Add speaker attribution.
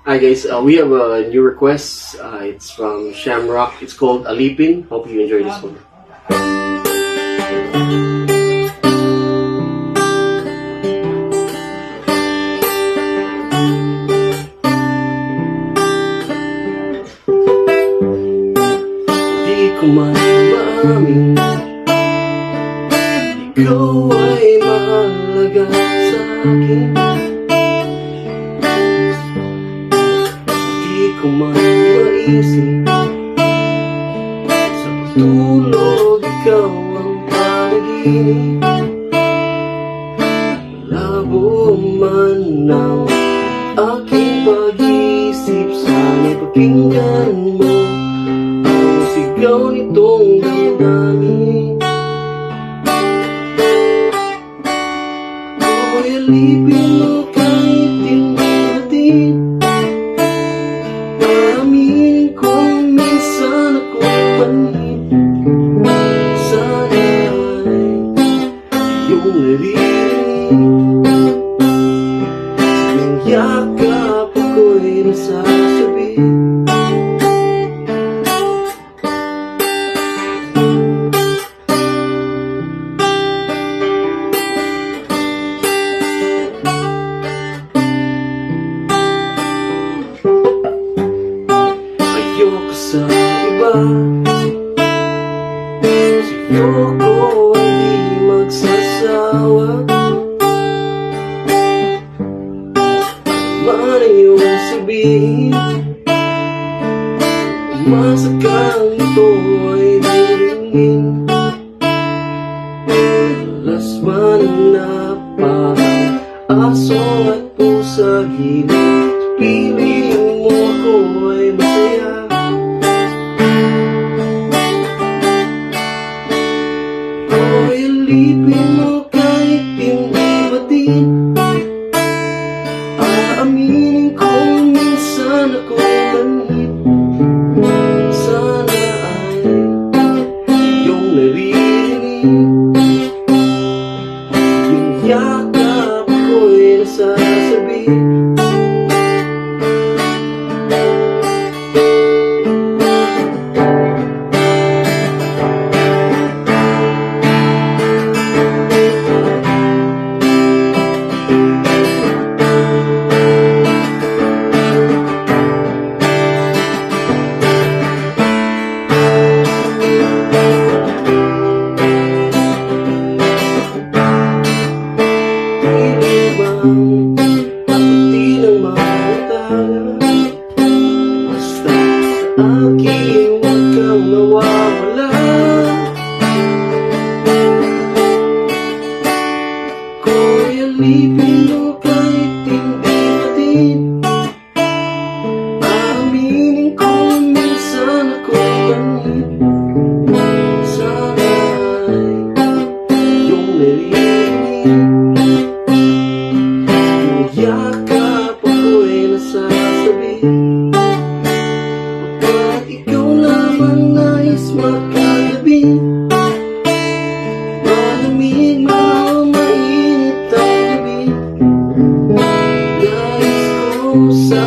Speaker 1: Hi guys, we have a new request. It's from Shamrock. It's called Alipin. Hope you enjoy this one. Di ko man maamin, ikaw ay mahalaga sa akin. Di ko man maisip, sa pagtulog ikaw ang panaginip. Malabo man ang aking pag-isip, sana'y pakinggan mo ang sigaw nitong damdamin. Ako'y alipin mo kahit hindi natin. Aminin kong minsan ako'y panit. Sana ay iyong naririnig. Sa iyong yakap ako'y nasasabi. Ayoko sa iba, sa'yo ko hindi magsasawa. Man iyong sabihin, umasa kang ito ay diringin. Alas man na parang aso at pusa gilid, piling mo ako ay masaya. Ako'y alipin mo kahit hindi batid. Aaminin kong minsan ako'y manhid. Sana ay iyong naririnig. Yung yakap ako'y nasasabi. Ako di nang makatala, basta sa akin huwag kang mawawala. Ako'y alipin mo kahit hindi batid. Aaminin kong minsan ako'y manhid. Sana ay iyong naririnig. Yakap ako'y nasasabi. Pagkat ikaw lamang nais magkagabi, malamig man o mainit ang gabi, nais ko sa